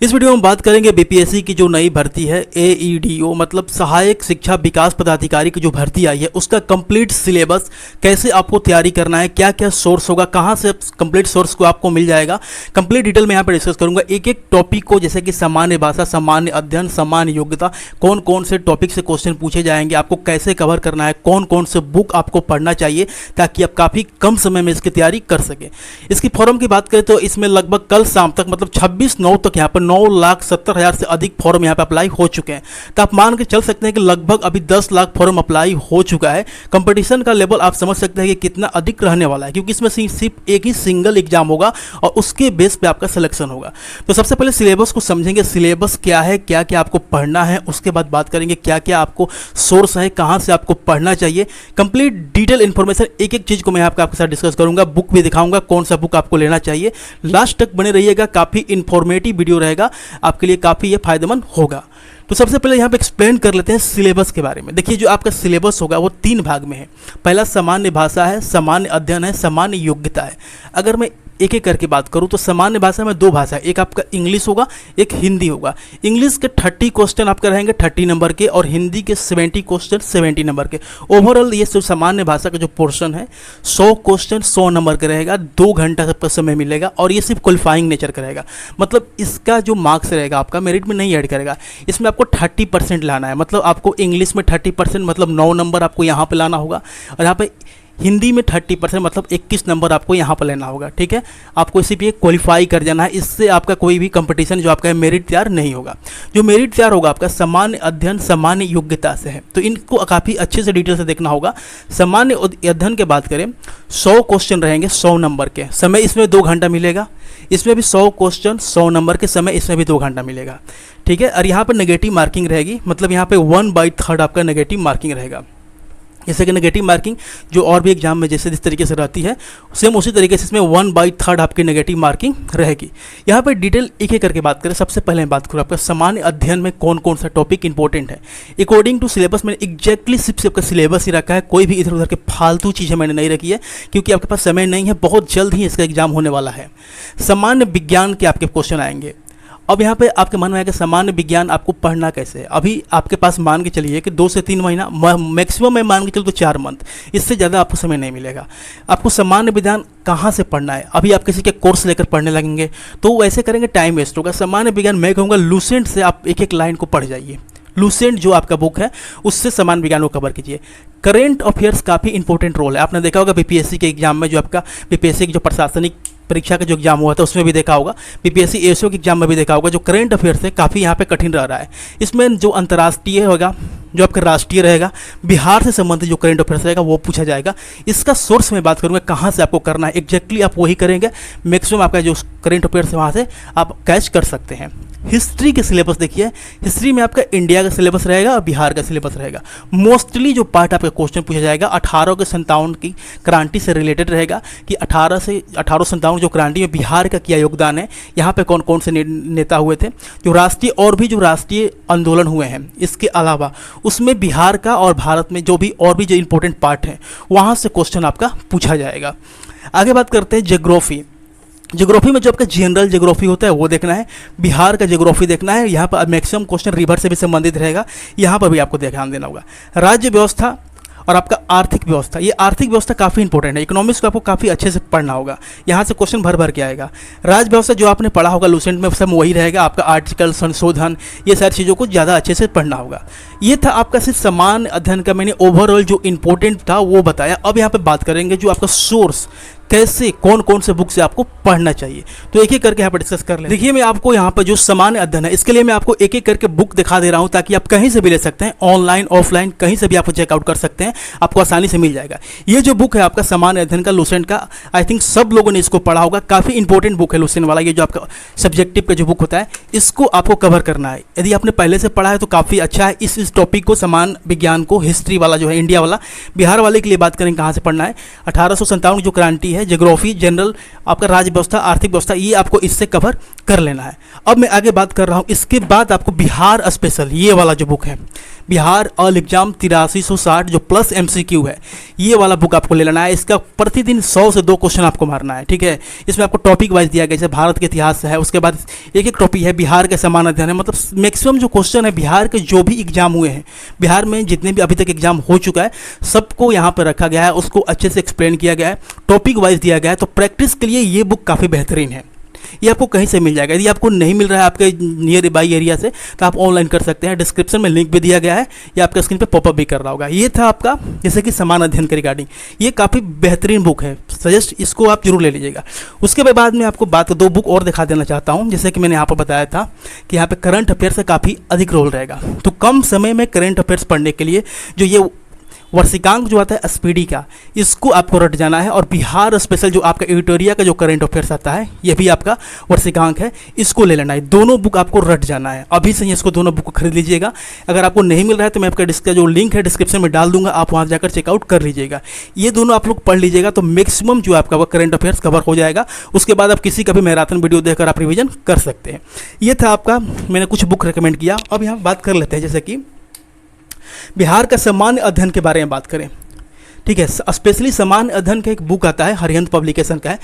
इस वीडियो में हम बात करेंगे बीपीएससी की जो नई भर्ती है एईडीओ मतलब सहायक शिक्षा विकास पदाधिकारी की जो भर्ती आई है उसका कंप्लीट सिलेबस, कैसे आपको तैयारी करना है, क्या क्या सोर्स होगा, कहां से कंप्लीट सोर्स को आपको मिल जाएगा, कंप्लीट डिटेल में यहां पर डिस्कस करूंगा। एक एक टॉपिक को, जैसे कि सामान्य भाषा, सामान्य अध्ययन, सामान्य योग्यता, कौन कौन से टॉपिक से क्वेश्चन पूछे जाएंगे, आपको कैसे कवर करना है, कौन कौन से बुक आपको पढ़ना चाहिए ताकि आप काफ़ी कम समय में इसकी तैयारी कर सकें। इसकी फॉर्म की बात करें तो इसमें लगभग कल शाम तक मतलब 26/9 तक यहाँ पर 9,70,000 से अधिक फॉर्म यहाँ पे अप्लाई हो चुके हैं। तो आप मान के चल सकते हैं कि लगभग अभी 10 लाख फॉर्म अप्लाई हो चुका है। कंपटीशन का लेवल आप समझ सकते हैं कि कितना अधिक रहने वाला है, क्योंकि इसमें सिर्फ एक ही सिंगल एग्जाम होगा और उसके बेस पे आपका सिलेक्शन होगा। तो सबसे पहले सिलेबस को समझेंगे, सिलेबस क्या है, क्या क्या आपको पढ़ना है, उसके बाद बात करेंगे क्या क्या आपको सोर्स है, कहाँ से आपको पढ़ना चाहिए। कंप्लीट डिटेल इन्फॉर्मेशन एक एक चीज़ को मैं आपके साथ डिस्कस करूंगा, बुक भी दिखाऊंगा कौन सा बुक आपको लेना चाहिए। लास्ट तक बने रहिएगा, काफ़ी इंफॉर्मेटिव वीडियो रहेगा, आपके लिए काफ़ी ये फायदेमंद होगा। तो सबसे पहले यहाँ पे एक्सप्लेन कर लेते हैं सिलेबस के बारे में। देखिए, जो आपका सिलेबस होगा वो 3 भाग में है। पहला सामान्य भाषा है, सामान्य अध्ययन है, सामान्य योग्यता है। अगर मैं एक एक करके बात करूँ तो सामान्य भाषा में 2 भाषा है, एक आपका इंग्लिश होगा, एक हिंदी होगा। इंग्लिश के 30 क्वेश्चन आपका रहेंगे 30 नंबर के और हिंदी के 70 क्वेश्चन 70 नंबर के। ओवरऑल ये जो सामान्य भाषा का जो पोर्शन है 100 क्वेश्चन 100 नंबर का रहेगा, 2 घंटा सबका समय मिलेगा और ये सिर्फ क्वालिफाइंग नेचर का रहेगा। मतलब इसका जो मार्क्स रहेगा आपका मेरिट में नहीं ऐड करेगा, इसमें आपको 30% लाना है। मतलब आपको इंग्लिश में 30% मतलब 9 नंबर आपको यहाँ पर लाना होगा और यहाँ पे हिंदी में 30% मतलब 21 नंबर आपको यहाँ पर लेना होगा। ठीक है, आपको इसी पे क्वालिफाई कर जाना है, इससे आपका कोई भी कंपटीशन जो आपका है मेरिट तैयार नहीं होगा। जो मेरिट तैयार होगा आपका सामान्य अध्ययन, सामान्य योग्यता से है, तो इनको काफ़ी अच्छे से डिटेल से देखना होगा। सामान्य अध्ययन की बात करें 100 क्वेश्चन रहेंगे 100 नंबर के, समय इसमें 2 घंटा मिलेगा। इसमें भी 100 क्वेश्चन 100 नंबर के, समय इसमें भी 2 घंटा मिलेगा। ठीक है, और यहाँ पर नेगेटिव मार्किंग रहेगी, मतलब यहाँ पे 1/3 आपका नेगेटिव मार्किंग रहेगा। जैसे कि नेगेटिव मार्किंग जो और भी एग्जाम में जैसे जिस तरीके से रहती है, सेम उसी तरीके से इसमें 1/3 आपकी नेगेटिव मार्किंग रहेगी। यहाँ पर डिटेल एक एक करके बात करें। सबसे पहले मैं बात करूँ आपका सामान्य अध्ययन में कौन कौन सा टॉपिक इंपॉर्टेंट है। अकॉर्डिंग टू सिलेबस मैंने एग्जैक्टली सिर्फ आपका सिलेबस ही रखा है, कोई भी इधर उधर के फालतू चीज़ें मैंने नहीं रखी है, क्योंकि आपके पास समय नहीं है, बहुत जल्द ही इसका एग्जाम होने वाला है। सामान्य विज्ञान के आपके क्वेश्चन आएंगे। अब यहाँ पे आपके मन में आएगा सामान्य विज्ञान आपको पढ़ना कैसे है। अभी आपके पास मान के चलिए कि 2 से 3 महीना, मैक्सिमम मैं मान के चलूँ तो 4 मंथ, इससे ज़्यादा आपको समय नहीं मिलेगा। आपको सामान्य विज्ञान कहाँ से पढ़ना है, अभी आप किसी के कोर्स लेकर पढ़ने लगेंगे तो वैसे करेंगे टाइम वेस्ट होगा। सामान्य विज्ञान मैं कहूँगा लूसेंट से आप एक एक लाइन को पढ़ जाइए। लूसेंट जो आपका बुक है उससे सामान्य विज्ञान को कवर कीजिए। करेंट अफेयर्स काफ़ी इंपॉर्टेंट रोल है, आपने देखा होगा बीपीएससी के एग्जाम में, जो आपका बीपीएससी की जो प्रशासनिक परीक्षा का जो एग्जाम हुआ था उसमें भी देखा होगा, बीपीएससी एएसओ के एग्जाम में भी देखा होगा। जो करंट अफेयर्स है काफ़ी यहाँ पे कठिन रह रहा है। इसमें जो अंतर्राष्ट्रीय होगा, जो आपका राष्ट्रीय रहेगा, बिहार से संबंधित जो करंट अफेयर्स रहेगा वो पूछा जाएगा। इसका सोर्स मैं बात करूँगा कहाँ से आपको करना है, एग्जैक्टली आप वही करेंगे, मैक्सिमम आपका जो करंट अफेयर्स है वहाँ से आप कैच कर सकते हैं। हिस्ट्री के सिलेबस देखिए, हिस्ट्री में आपका इंडिया का सिलेबस रहेगा और बिहार का सिलेबस रहेगा। मोस्टली जो पार्ट आपका क्वेश्चन पूछा जाएगा 1857 की क्रांति से रिलेटेड रहेगा कि 1857 जो क्रांति में बिहार का क्या योगदान है, यहाँ पे कौन कौन से नेता हुए थे, जो राष्ट्रीय और भी जो राष्ट्रीय आंदोलन हुए हैं, इसके अलावा उसमें बिहार का और भारत में जो भी और भी जो इंपॉर्टेंट पार्ट हैं वहाँ से क्वेश्चन आपका पूछा जाएगा। आगे बात करते हैं ज्योग्राफी। ज्योग्राफी में जो आपका जनरल ज्योग्राफी होता है वो देखना है, बिहार का ज्योग्राफी देखना है। यहाँ पर मैक्सिमम क्वेश्चन रिवर से भी संबंधित रहेगा, यहाँ पर भी आपको ध्यान देना होगा। राज्य व्यवस्था और आपका आर्थिक व्यवस्था, ये आर्थिक व्यवस्था काफ़ी इंपॉर्टेंट है, इकोनॉमिक्स को आपको काफ़ी अच्छे से पढ़ना होगा, यहाँ से क्वेश्चन भर भर के आएगा। राज्य व्यवस्था जो आपने पढ़ा होगा लूसेंट में सब वही रहेगा, आपका आर्टिकल संशोधन ये सारी चीज़ों को ज़्यादा अच्छे से पढ़ना होगा। ये था आपका सिर्फ सामान्य अध्ययन का, मैंने ओवरऑल जो इंपॉर्टेंट था वो बताया। अब यहाँ पर बात करेंगे जो आपका सोर्स, कैसे कौन कौन से बुक से आपको पढ़ना चाहिए, तो एक एक करके यहाँ पर डिस्कस कर लें। देखिए, मैं आपको यहाँ पर जो सामान्य अध्ययन है इसके लिए मैं आपको एक एक करके बुक दिखा दे रहा हूँ ताकि आप कहीं से भी ले सकते हैं, ऑनलाइन ऑफलाइन कहीं से भी आपको चेकआउट कर सकते हैं, आपको आसानी से मिल जाएगा। ये जो बुक है आपका सामान्य अध्ययन का लूसेंट का, आई थिंक सब लोगों ने इसको पढ़ा होगा, काफ़ी इंपॉर्टेंट बुक है लूसेंट वाला। ये जो आपका सब्जेक्टिव का जो बुक होता है इसको आपको कवर करना है। यदि आपने पहले से पढ़ा है तो काफ़ी अच्छा है। इस टॉपिक को, सामान्य विज्ञान को, हिस्ट्री वाला जो है इंडिया वाला, बिहार वाले के लिए बात करें कहाँ से पढ़ना है, 1857 जो क्रांति है, ज्योग्राफी, जनरल, आपका राज्य व्यवस्था, आर्थिक व्यवस्था, ये आपको इससे कवर कर लेना है। अब मैं आगे बात कर रहा हूँ, इसके बाद आपको बिहार स्पेशल ये वाला जो बुक है, बिहार ऑल एग्जाम 8360 जो प्लस MCQ है, ये वाला बुक आपको ले लेना है। इसका प्रतिदिन 100 से 2 क्वेश्चन आपको मारना है, ठीक है। इसमें आपको टॉपिक वाइज दिया गया, जैसे भारत के इतिहास है, उसके बाद एक टॉपिक है बिहार के समान अध्ययन है। मतलब मैक्सिमम जो क्वेश्चन है बिहार के जो भी एग्जाम हुए हैं, बिहार में जितने भी अभी तक एग्जाम हो चुका है, सबको यहाँ पर रखा गया है, उसको अच्छे से एक्सप्लेन किया गया है, टॉपिक वाइज दिया गया है। तो प्रैक्टिस के लिए ये बुक काफ़ी बेहतरीन है। ये आपको कहीं से मिल जाएगा। यदि आपको नहीं मिल रहा है आपके नियर बाई एरिया से, तो आप ऑनलाइन कर सकते हैं। डिस्क्रिप्शन में लिंक भी दिया गया है, या आपके स्क्रीन पे पॉपअप भी कर रहा होगा। ये था आपका जैसे कि समान अध्ययन के रिगार्डिंग। ये काफ़ी बेहतरीन बुक है, सजेस्ट इसको आप जरूर ले लीजिएगा। उसके बाद में आपको बात 2 बुक और दिखा देना चाहता हूँ। जैसे कि मैंने यहाँ पर बताया था कि यहाँ पे करंट अफेयर्स का काफ़ी अधिक रोल रहेगा। तो कम समय में करंट अफेयर्स पढ़ने के लिए जो ये वर्षिकांक जो आता है स्पीडी का, इसको आपको रट जाना है। और बिहार स्पेशल जो आपका एडिटोरिया का जो करंट अफेयर्स आता है, ये भी आपका वर्षिकांक है, इसको ले लेना है। दोनों बुक आपको रट जाना है। अभी से ही इसको दोनों बुक को खरीद लीजिएगा। अगर आपको नहीं मिल रहा है तो मैं आपका जो लिंक है डिस्क्रिप्शन में डाल दूंगा, आप वहाँ जाकर चेकआउट कर लीजिएगा। ये दोनों आप लोग पढ़ लीजिएगा तो मैक्सिमम जो आपका करंट अफेयर्स कवर हो जाएगा। उसके बाद आप किसी का भी मैराथन वीडियो देखकर आप रिविजन कर सकते हैं। ये था आपका, मैंने कुछ बुक रिकमेंड किया। अब यहाँ बात कर लेते हैं, जैसे कि बिहार का सामान्य अध्ययन के बारे में बात करें, ठीक है। स्पेशली सामान्य अध्ययन का एक बुक आता है, हरिहंत पब्लिकेशन का है,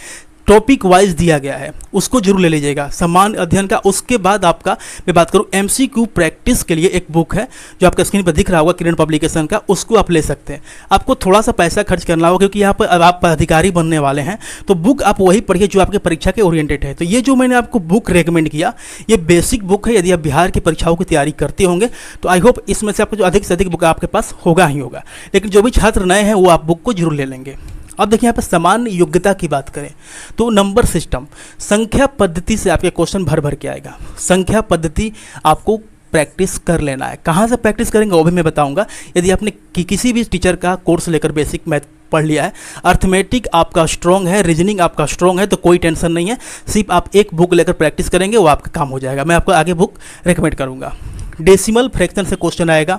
टॉपिक वाइज दिया गया है, उसको जरूर ले लीजिएगा सामान्य अध्ययन का। उसके बाद आपका मैं बात करूँ MCQ प्रैक्टिस के लिए एक बुक है जो आपका स्क्रीन पर दिख रहा होगा, किरण पब्लिकेशन का, उसको आप ले सकते हैं। आपको थोड़ा सा पैसा खर्च करना होगा क्योंकि यहाँ पर अब आप अधिकारी बनने वाले हैं, तो बुक आप वही पढ़िए जो आपके परीक्षा के ओरिएंटेड है। तो ये जो मैंने आपको बुक रेकमेंड किया, ये बेसिक बुक है। यदि आप बिहार की परीक्षाओं की तैयारी करते होंगे तो आई होप इसमें से आपको जो अधिक से अधिक बुक आपके पास होगा ही होगा। लेकिन जो भी छात्र नए हैं वो आप बुक को जरूर ले लेंगे। अब देखिए यहाँ पर समान योग्यता की बात करें तो नंबर सिस्टम, संख्या पद्धति से आपके क्वेश्चन भर भर के आएगा। संख्या पद्धति आपको प्रैक्टिस कर लेना है। कहाँ से प्रैक्टिस करेंगे वो भी मैं बताऊंगा। यदि आपने किसी भी टीचर का कोर्स लेकर बेसिक मैथ पढ़ लिया है, अर्थमेटिक आपका स्ट्रॉन्ग है, रीजनिंग आपका स्ट्रॉन्ग है, तो कोई टेंशन नहीं है। सिर्फ आप एक बुक लेकर प्रैक्टिस करेंगे, वो आपका काम हो जाएगा। मैं आपको आगे बुक रिकमेंड करूँगा। डेसिमल फ्रैक्शन से क्वेश्चन आएगा,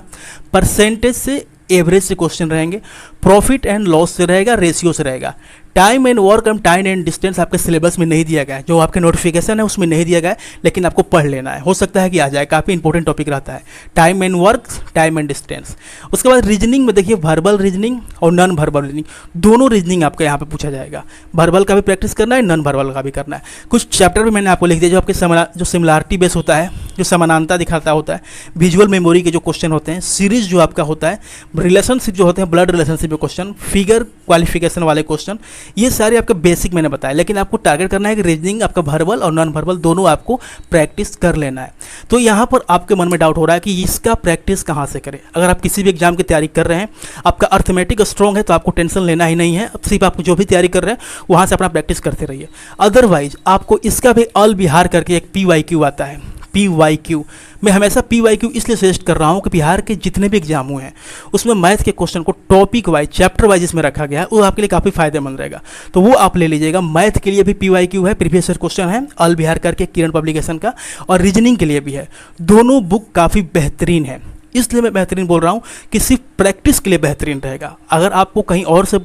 परसेंटेज से, एवरेज से क्वेश्चन रहेंगे, प्रॉफिट एंड लॉस से रहेगा, रेशियो से रहेगा। Time and work and time and distance आपके सिलेबस में नहीं दिया गया है, जो आपके नोटिफिकेशन है उसमें नहीं दिया गया है, लेकिन आपको पढ़ लेना है। हो सकता है कि आ जाए, काफ़ी इंपॉर्टेंट टॉपिक रहता है, time and work, time and distance. उसके बाद रीजनिंग में देखिए वर्बल रीजनिंग और नॉन वर्बल रीजनिंग, दोनों रीजनिंग आपका यहाँ पे पूछा जाएगा। वर्बल का भी प्रैक्टिस करना है, नॉन वर्बल का भी करना है। कुछ चैप्टर भी मैंने आपको लिख दिया जो आपके जो सिमिलरिटी बेस होता है, जो समानांतर दिखाता होता है, विजुअल मेमोरी के जो क्वेश्चन होते हैं, सीरीज जो आपका होता है, रिलेशनशिप जो होते हैं, ब्लड रिलेशनशिप के क्वेश्चन, फिगर क्वालिफिकेशन वाले क्वेश्चन, ये सारे आपके बेसिक मैंने बताया। लेकिन आपको टारगेट करना है कि रीजनिंग आपका वर्बल और नॉन वर्बल दोनों आपको प्रैक्टिस कर लेना है। तो यहाँ पर आपके मन में डाउट हो रहा है कि इसका प्रैक्टिस कहाँ से करें। अगर आप किसी भी एग्जाम की तैयारी कर रहे हैं, आपका अर्थमेटिक स्ट्रॉन्ग है, तो आपको टेंशन लेना ही नहीं है। अब सिर्फ आप जो भी तैयारी कर रहे हैं वहाँ से अपना प्रैक्टिस करते रहिए। अदरवाइज आपको इसका भी ऑल बिहार करके एक PYQ आता है, PYQ। मैं हमेशा PYQ इसलिए सजेस्ट कर रहा हूँ कि बिहार के जितने भी एग्जाम हुए हैं उसमें मैथ के क्वेश्चन को टॉपिक वाइज, चैप्टर वाइज इसमें रखा गया है, वो आपके लिए काफ़ी फायदेमंद रहेगा। तो वो आप ले लीजिएगा। मैथ के लिए भी PYQ है, प्रीवियस ईयर क्वेश्चन है, ऑल बिहार करके किरण पब्लिकेशन का, और रीजनिंग के लिए भी है। दोनों बुक काफ़ी बेहतरीन है, इसलिए मैं बेहतरीन बोल रहा हूँ कि सिर्फ प्रैक्टिस के लिए बेहतरीन रहेगा। अगर आपको कहीं और से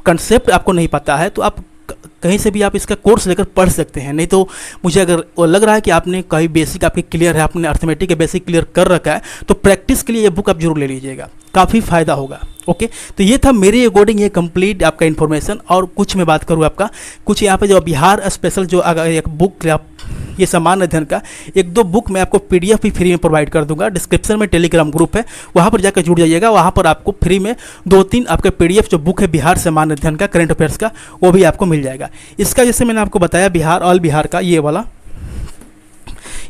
कंसेप्ट आपको नहीं पता है तो आप कहीं से भी आप इसका कोर्स लेकर पढ़ सकते हैं। नहीं तो मुझे अगर वो लग रहा है कि आपने कहीं बेसिक आपके क्लियर है, आपने अर्थमेटिक के बेसिक क्लियर कर रखा है, तो प्रैक्टिस के लिए ये बुक आप जरूर ले लीजिएगा, काफ़ी फ़ायदा होगा। ओके, तो ये था मेरे अकॉर्डिंग ये कंप्लीट आपका इन्फॉर्मेशन। और कुछ मैं बात करूँ आपका, कुछ यहाँ पे जो बिहार स्पेशल जो अगर एक बुक आप ये सामान्य अध्ययन का 1-2 बुक मैं आपको PDF भी फ्री में प्रोवाइड कर दूंगा। डिस्क्रिप्शन में टेलीग्राम ग्रुप है, वहाँ पर जाकर जुड़ जाइएगा। वहाँ पर आपको फ्री में 2-3 आपके PDF जो बुक है बिहार सामान्य अध्ययन का, करंट अफेयर्स का, वो भी आपको मिल जाएगा। इसका जैसे मैंने आपको बताया बिहार ऑल बिहार का ये वाला,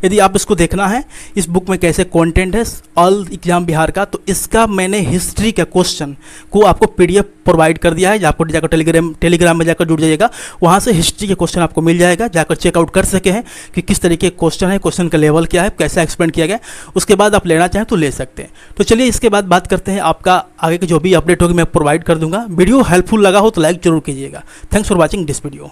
यदि आप इसको देखना है इस बुक में कैसे कंटेंट है ऑल एग्जाम बिहार का, तो इसका मैंने हिस्ट्री का क्वेश्चन को आपको PDF प्रोवाइड कर दिया है। आपको जाकर टेलीग्राम में जाकर जुड़ जाइएगा, वहाँ से हिस्ट्री के क्वेश्चन आपको मिल जाएगा। जाकर चेकआउट कर सके हैं कि किस तरीके के क्वेश्चन है, क्वेश्चन का लेवल क्या है, कैसा एक्सप्लेन किया गया। उसके बाद आप लेना चाहें तो ले सकते हैं। तो चलिए इसके बाद बात करते हैं, आपका आगे की जो भी अपडेट होगी मैं प्रोवाइड कर दूंगा। वीडियो हेल्पफुल लगा हो तो लाइक जरूर कीजिएगा। Thanks for watching this video.